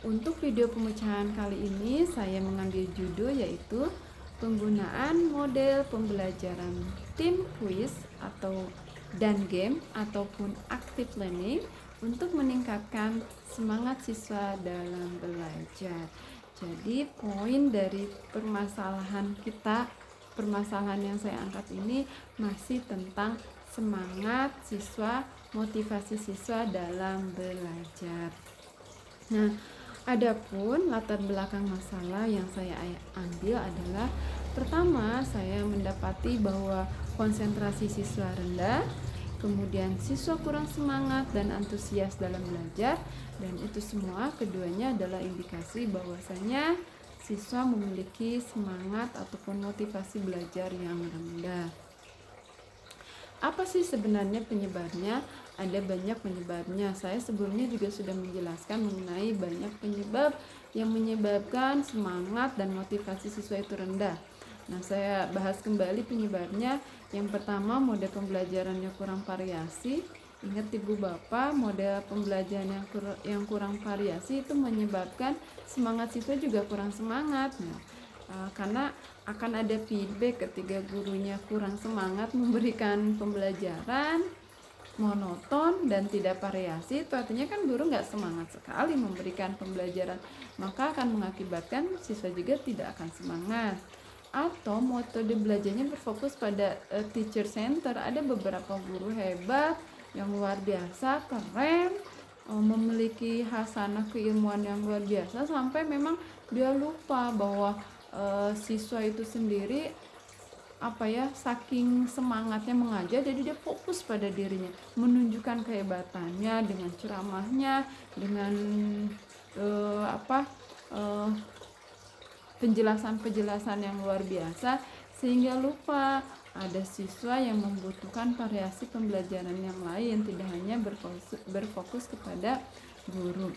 Untuk video pemecahan kali ini saya mengambil judul yaitu penggunaan model pembelajaran tim quiz dan game ataupun active learning untuk meningkatkan semangat siswa dalam belajar. Jadi poin dari permasalahan yang saya angkat ini masih tentang semangat siswa, motivasi siswa dalam belajar. Nah, adapun latar belakang masalah yang saya ambil adalah pertama, saya mendapati bahwa konsentrasi siswa rendah, kemudian siswa kurang semangat dan antusias dalam belajar, dan itu semua keduanya adalah indikasi bahwasanya siswa memiliki semangat ataupun motivasi belajar yang rendah. Apa sih sebenarnya penyebabnya? Ada banyak penyebabnya. Saya sebelumnya juga sudah menjelaskan mengenai banyak penyebab yang menyebabkan semangat dan motivasi siswa itu rendah. Nah, saya bahas kembali penyebabnya. Yang pertama, model pembelajarannya kurang variasi. Ingat Ibu Bapak, model pembelajaran yang kurang variasi itu menyebabkan semangat siswa juga kurang semangat. Nah, karena akan ada feedback ketika gurunya kurang semangat memberikan pembelajaran, monoton dan tidak variasi, itu artinya kan guru nggak semangat sekali memberikan pembelajaran, maka akan mengakibatkan siswa juga tidak akan semangat. Atau metode belajarnya berfokus pada teacher center. Ada beberapa guru hebat yang luar biasa, keren, memiliki hasanah keilmuan yang luar biasa sampai memang dia lupa bahwa siswa itu sendiri saking semangatnya mengajar, jadi dia fokus pada dirinya, menunjukkan kehebatannya dengan ceramahnya, dengan penjelasan-penjelasan yang luar biasa, sehingga lupa ada siswa yang membutuhkan variasi pembelajaran yang lain, tidak hanya berfokus kepada guru.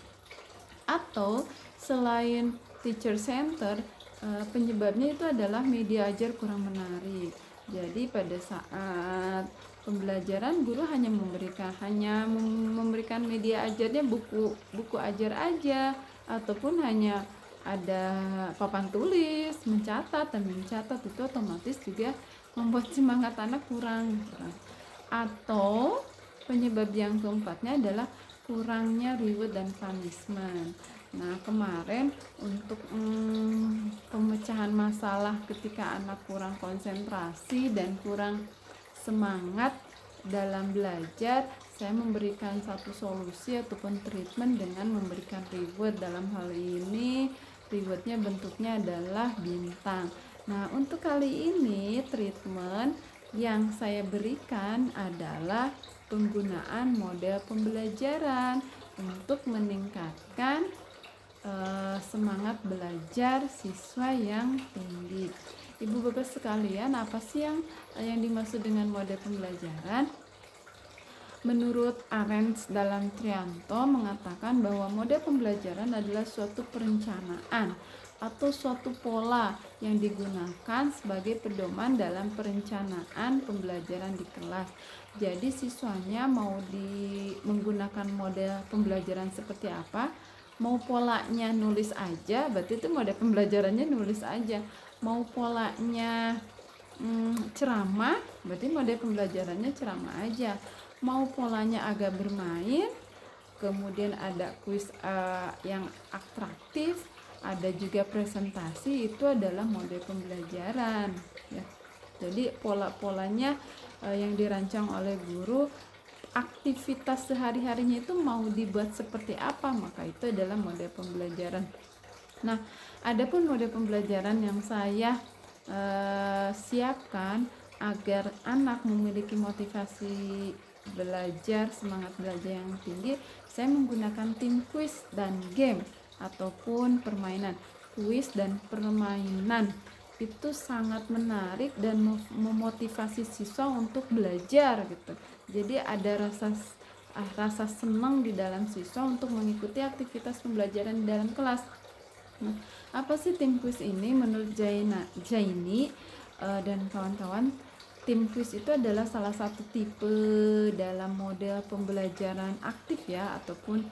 Atau selain teacher center, penyebabnya itu adalah media ajar kurang menarik. Jadi pada saat pembelajaran guru hanya memberikan media ajarnya buku ajar aja, ataupun hanya ada papan tulis, mencatat itu otomatis juga membuat semangat anak kurang. Atau penyebab yang keempatnya adalah kurangnya reward dan punishment. Nah, kemarin untuk pemecahan masalah ketika anak kurang konsentrasi dan kurang semangat dalam belajar, saya memberikan satu solusi ataupun treatment dengan memberikan reward. Dalam hal ini rewardnya bentuknya adalah bintang. Nah, untuk kali ini treatment yang saya berikan adalah penggunaan model pembelajaran untuk meningkatkan semangat belajar siswa yang tinggi. Ibu Bapak sekalian, apa sih yang dimaksud dengan model pembelajaran? Menurut Arens dalam Trianto mengatakan bahwa model pembelajaran adalah suatu perencanaan atau suatu pola yang digunakan sebagai pedoman dalam perencanaan pembelajaran di kelas. Jadi siswanya mau menggunakan model pembelajaran seperti apa? Mau polanya nulis aja, berarti itu model pembelajarannya nulis aja. Mau polanya ceramah, berarti model pembelajarannya ceramah aja. Mau polanya agak bermain, kemudian ada kuis yang atraktif, ada juga presentasi, itu adalah model pembelajaran ya. Jadi pola-polanya yang dirancang oleh guru, aktivitas sehari-harinya itu mau dibuat seperti apa, maka itu adalah model pembelajaran. Nah, adapun model pembelajaran yang saya siapkan agar anak memiliki motivasi belajar, semangat belajar yang tinggi, saya menggunakan tim quiz dan game ataupun permainan. Quiz dan permainan itu sangat menarik dan memotivasi siswa untuk belajar gitu. Jadi ada rasa senang di dalam siswa untuk mengikuti aktivitas pembelajaran di dalam kelas. Nah, apa sih tim quiz ini? Menurut Jaini dan kawan-kawan, tim quiz itu adalah salah satu tipe dalam model pembelajaran aktif ya, ataupun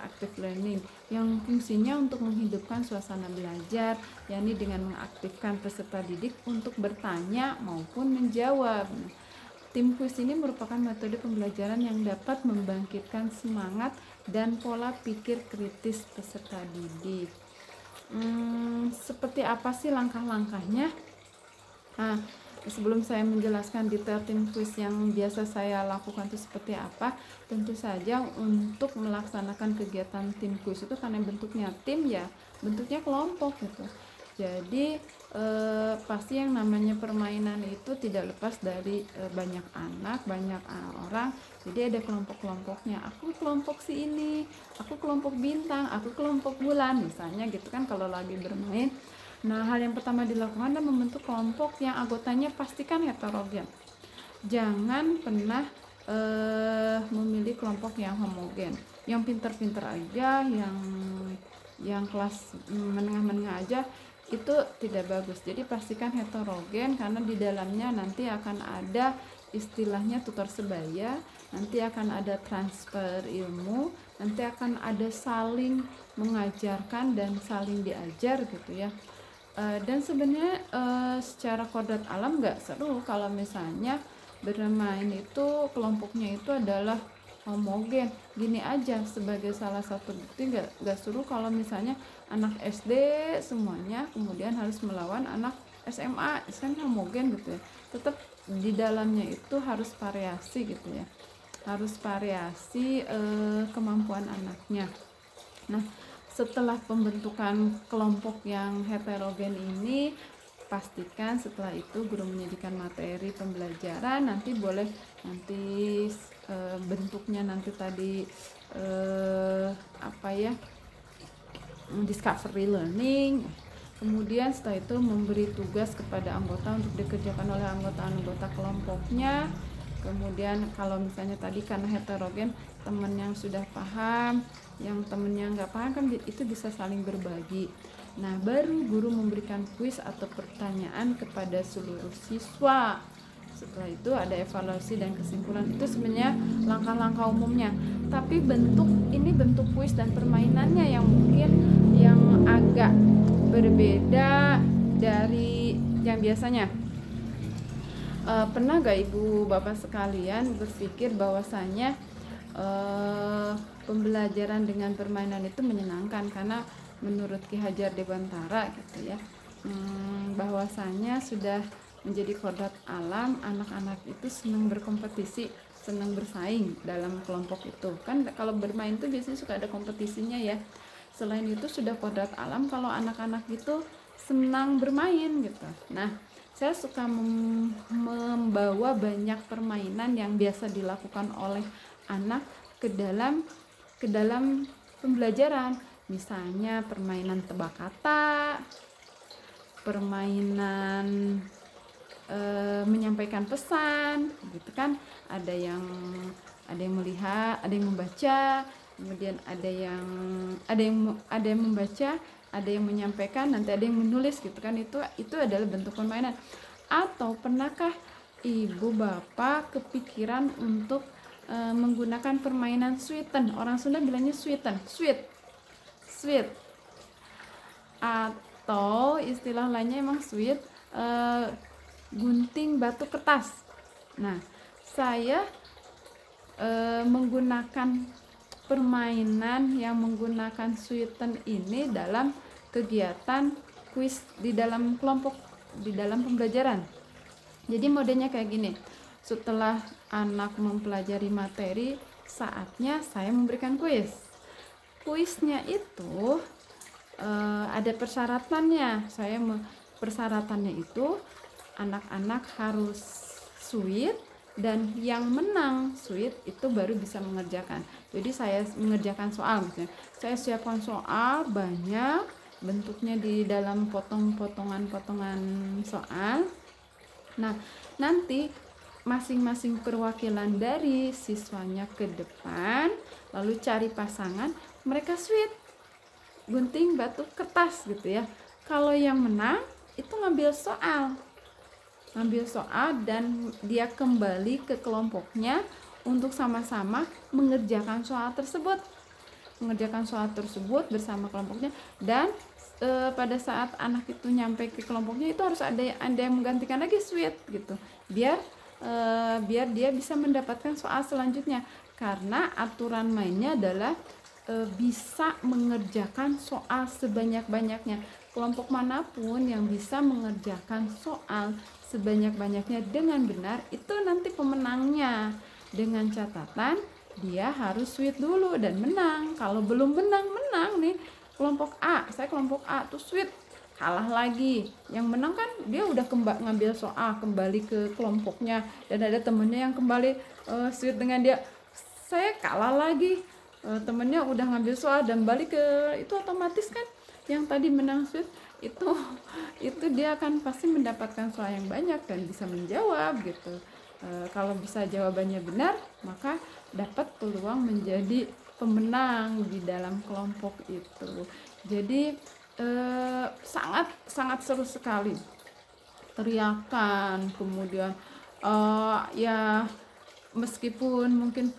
active learning yang fungsinya untuk menghidupkan suasana belajar, yakni dengan mengaktifkan peserta didik untuk bertanya maupun menjawab. Tim kuis ini merupakan metode pembelajaran yang dapat membangkitkan semangat dan pola pikir kritis peserta didik. Seperti apa sih langkah-langkahnya? Nah, sebelum saya menjelaskan detail tim quiz yang biasa saya lakukan itu seperti apa, tentu saja untuk melaksanakan kegiatan tim quiz itu karena bentuknya tim ya, bentuknya kelompok gitu. Jadi pasti yang namanya permainan itu tidak lepas dari banyak anak, banyak orang. Jadi ada kelompok-kelompoknya. Aku kelompok si ini, aku kelompok bintang, aku kelompok bulan, misalnya gitu kan kalau lagi bermain. Nah, hal yang pertama dilakukan adalah membentuk kelompok yang anggotanya pastikan heterogen. Jangan pernah memilih kelompok yang homogen, yang pinter-pinter aja, yang kelas menengah-menengah aja, itu tidak bagus. Jadi pastikan heterogen, karena di dalamnya nanti akan ada istilahnya tutor sebaya, nanti akan ada transfer ilmu, nanti akan ada saling mengajarkan dan saling diajar gitu ya. Dan sebenarnya secara kodrat alam nggak seru kalau misalnya bermain itu kelompoknya itu adalah homogen. Gini aja sebagai salah satu bukti nggak seru kalau misalnya anak SD semuanya kemudian harus melawan anak SMA, kan homogen gitu ya. Tetap di dalamnya itu harus variasi gitu ya, harus variasi kemampuan anaknya. Nah, setelah pembentukan kelompok yang heterogen ini, pastikan setelah itu guru menyajikan materi pembelajaran. Nanti boleh bentuknya nanti tadi discovery learning. Kemudian setelah itu memberi tugas kepada anggota untuk dikerjakan oleh anggota kelompoknya. Kemudian kalau misalnya tadi karena heterogen, teman yang sudah paham, yang temennya nggak paham kan itu bisa saling berbagi. Nah, baru guru memberikan kuis atau pertanyaan kepada seluruh siswa. Setelah itu ada evaluasi dan kesimpulan. Itu sebenarnya langkah-langkah umumnya. Tapi bentuk kuis dan permainannya yang mungkin yang agak berbeda dari yang biasanya. Pernah gak ibu bapak sekalian berpikir bahwasanya pembelajaran dengan permainan itu menyenangkan? Karena menurut Ki Hajar Dewantara gitu ya, bahwasanya sudah menjadi kodrat alam, anak-anak itu senang berkompetisi, senang bersaing dalam kelompok itu. Kan kalau bermain itu biasanya suka ada kompetisinya ya. Selain itu sudah kodrat alam kalau anak-anak itu senang bermain gitu. Nah, saya suka membawa banyak permainan yang biasa dilakukan oleh anak ke dalam pembelajaran. Misalnya permainan tebak kata, permainan menyampaikan pesan, gitu kan? Ada yang melihat, ada yang membaca, kemudian ada yang membaca, ada yang menyampaikan, nanti ada yang menulis gitu kan. Itu adalah bentuk permainan. Atau pernahkah ibu bapak kepikiran untuk menggunakan permainan sweeten? Orang Sunda bilangnya sweeten, sweet, atau istilah lainnya emang sweet, gunting batu kertas. Nah, saya menggunakan permainan yang menggunakan sweeten ini dalam kegiatan kuis di dalam kelompok, di dalam pembelajaran. Jadi modenya kayak gini. Setelah anak mempelajari materi, saatnya saya memberikan kuis. Kuisnya itu ada persyaratannya. Persyaratannya itu anak-anak harus sweet, dan yang menang sweet itu baru bisa mengerjakan. Jadi saya mengerjakan soal, misalnya saya siapkan soal banyak, bentuknya di dalam potongan-potongan soal. Nah, nanti masing-masing perwakilan dari siswanya ke depan, lalu cari pasangan, mereka sweet, gunting batu kertas gitu ya. Kalau yang menang itu ngambil soal dan dia kembali ke kelompoknya untuk sama-sama mengerjakan soal tersebut. mengerjakan soal tersebut bersama kelompoknya. Dan pada saat anak itu nyampe ke kelompoknya itu harus ada yang menggantikan lagi sweet gitu, biar dia bisa mendapatkan soal selanjutnya. Karena aturan mainnya adalah bisa mengerjakan soal sebanyak-banyaknya. Kelompok manapun yang bisa mengerjakan soal sebanyak-banyaknya dengan benar itu nanti pemenangnya, dengan catatan dia harus sweet dulu dan menang. Kalau belum menang nih kelompok A, saya kelompok A tuh sweet, kalah lagi, yang menang kan dia udah ngambil soal kembali ke kelompoknya, dan ada temennya yang kembali sweet dengan dia. Saya kalah lagi, temennya udah ngambil soal dan balik ke itu, otomatis kan yang tadi menang sweet itu dia akan pasti mendapatkan soal yang banyak dan bisa menjawab gitu. Kalau bisa jawabannya benar, maka dapat peluang menjadi pemenang di dalam kelompok itu. Jadi sangat sangat seru sekali, teriakan, kemudian ya meskipun mungkin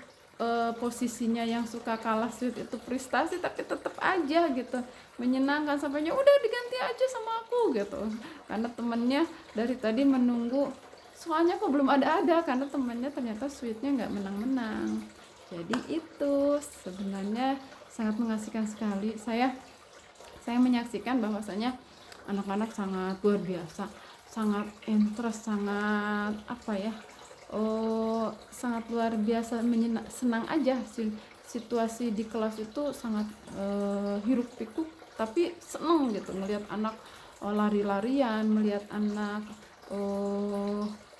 posisinya yang suka kalah sweet itu frustasi, tapi tetap aja gitu menyenangkan, sampainya udah diganti aja sama aku gitu, karena temennya dari tadi menunggu soalnya kok belum ada karena temennya ternyata sweetnya nggak menang-menang. Jadi itu sebenarnya sangat mengasihkan sekali. Saya menyaksikan bahwasanya anak-anak sangat luar biasa, sangat interest, sangat sangat luar biasa, senang aja sih. Situasi di kelas itu sangat hiruk pikuk, tapi seneng gitu ngelihat anak lari-larian, melihat anak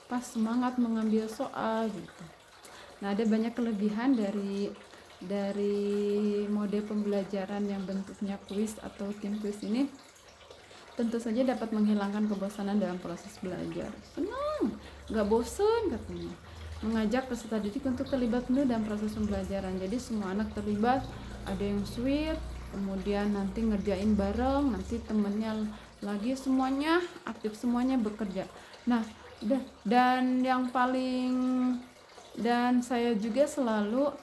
pas semangat mengambil soal gitu. Nah, ada banyak kelebihan dari mode pembelajaran yang bentuknya kuis atau tim kuis ini. Tentu saja dapat menghilangkan kebosanan dalam proses belajar. Senang, nggak bosen katanya. Mengajak peserta didik untuk terlibat penuh dalam proses pembelajaran. Jadi semua anak terlibat, ada yang sweet, kemudian nanti ngerjain bareng, nanti temennya lagi, semuanya aktif, semuanya bekerja. Nah, dan yang paling, dan saya juga selalu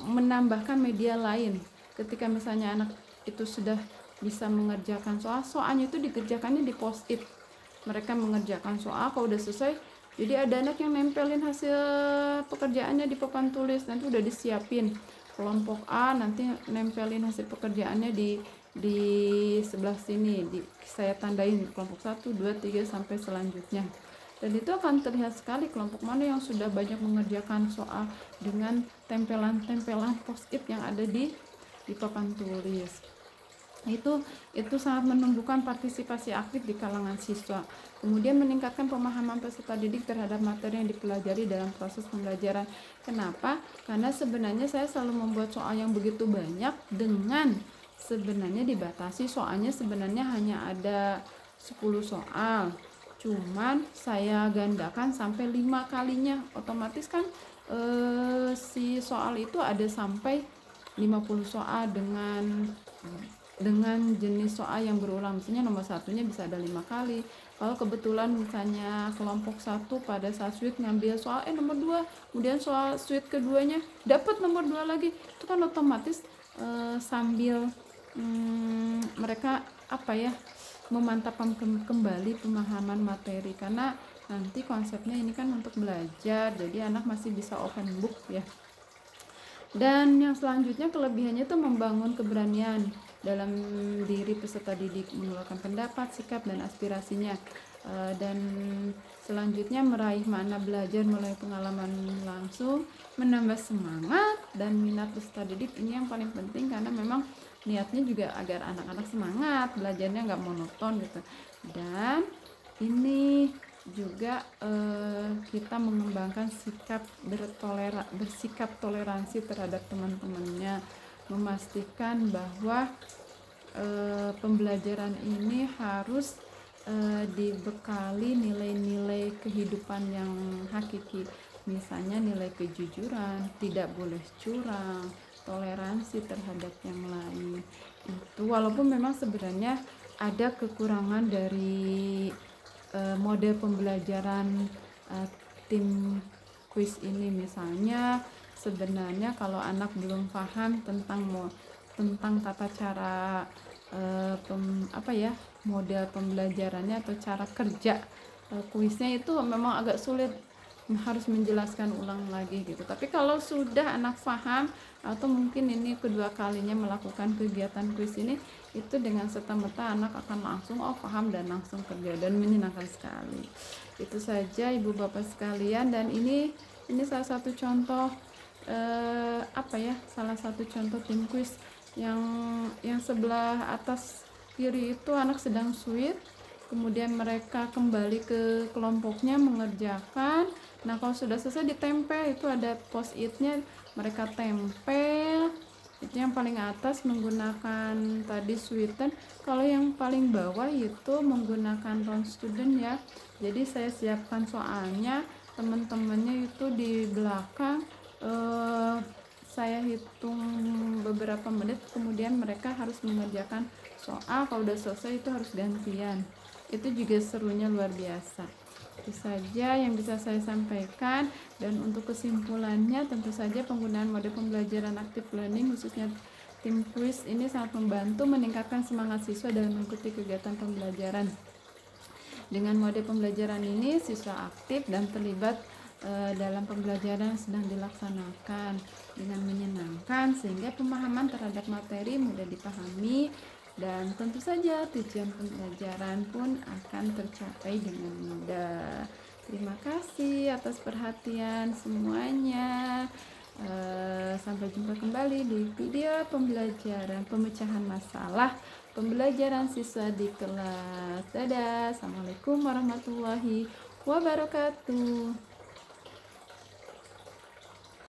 menambahkan media lain ketika misalnya anak itu sudah bisa mengerjakan soalnya itu dikerjakannya di post-it. Mereka mengerjakan soal, kalau udah selesai, jadi ada anak yang nempelin hasil pekerjaannya di papan tulis, nanti udah disiapin. Kelompok A nanti nempelin hasil pekerjaannya di sebelah sini, saya tandain kelompok 1, 2, 3 sampai selanjutnya. Dan itu akan terlihat sekali kelompok mana yang sudah banyak mengerjakan soal dengan tempelan-tempelan post-it yang ada di papan tulis. Itu sangat menumbuhkan partisipasi aktif di kalangan siswa, kemudian meningkatkan pemahaman peserta didik terhadap materi yang dipelajari dalam proses pembelajaran. Kenapa? Karena sebenarnya saya selalu membuat soal yang begitu banyak dengan sebenarnya dibatasi soalnya, sebenarnya hanya ada 10 soal, cuman saya gandakan sampai 5 kalinya, otomatis kan si soal itu ada sampai 50 soal dengan jenis soal yang berulang. Misalnya nomor satunya bisa ada 5 kali. Kalau kebetulan misalnya kelompok 1 pada saat sweet ngambil soal nomor 2, kemudian soal sweet keduanya dapat nomor 2 lagi, itu kan otomatis sambil mereka memantapkan kembali pemahaman materi, karena nanti konsepnya ini kan untuk belajar, jadi anak masih bisa open book ya. Dan yang selanjutnya kelebihannya itu membangun keberanian dalam diri peserta didik, mengeluarkan pendapat, sikap, dan aspirasinya. Dan selanjutnya meraih makna belajar melalui pengalaman langsung, menambah semangat dan minat peserta didik. Ini yang paling penting, karena memang niatnya juga agar anak-anak semangat, belajarnya nggak monoton gitu. Dan ini juga kita mengembangkan bersikap toleransi terhadap teman-temannya, memastikan bahwa pembelajaran ini harus dibekali nilai-nilai kehidupan yang hakiki, misalnya nilai kejujuran, tidak boleh curang, toleransi terhadap yang lain. Itu walaupun memang sebenarnya ada kekurangan dari model pembelajaran tim kuis ini, misalnya sebenarnya kalau anak belum paham tentang tata cara model pembelajarannya atau cara kerja kuisnya, itu memang agak sulit, harus menjelaskan ulang lagi gitu. Tapi kalau sudah anak paham atau mungkin ini kedua kalinya melakukan kegiatan kuis ini, itu dengan serta-merta anak akan langsung paham dan langsung kerja, dan menyenangkan sekali. Itu saja Ibu Bapak sekalian, dan ini salah satu contoh salah satu contoh tim kuis yang sebelah atas kiri itu anak sedang sweet, kemudian mereka kembali ke kelompoknya mengerjakan. Nah, kalau sudah selesai ditempel, itu ada post-it-nya, mereka tempel. Itu yang paling atas menggunakan tadi sweeten. Kalau yang paling bawah itu menggunakan round student ya. Jadi saya siapkan soalnya, teman-temannya itu di belakang. Saya hitung beberapa menit, kemudian mereka harus mengerjakan soal. Kalau udah selesai itu harus gantian. Itu juga serunya luar biasa. Itu saja yang bisa saya sampaikan. Dan untuk kesimpulannya, tentu saja penggunaan mode pembelajaran active learning khususnya tim kuis ini sangat membantu meningkatkan semangat siswa dalam mengikuti kegiatan pembelajaran. Dengan mode pembelajaran ini siswa aktif dan terlibat dalam pembelajaran yang sedang dilaksanakan dengan menyenangkan, sehingga pemahaman terhadap materi mudah dipahami, dan tentu saja tujuan pembelajaran pun akan tercapai dengan mudah. Terima kasih atas perhatian semuanya. Sampai jumpa kembali di video pembelajaran pemecahan masalah pembelajaran siswa di kelas. Dadah. Assalamualaikum warahmatullahi wabarakatuh.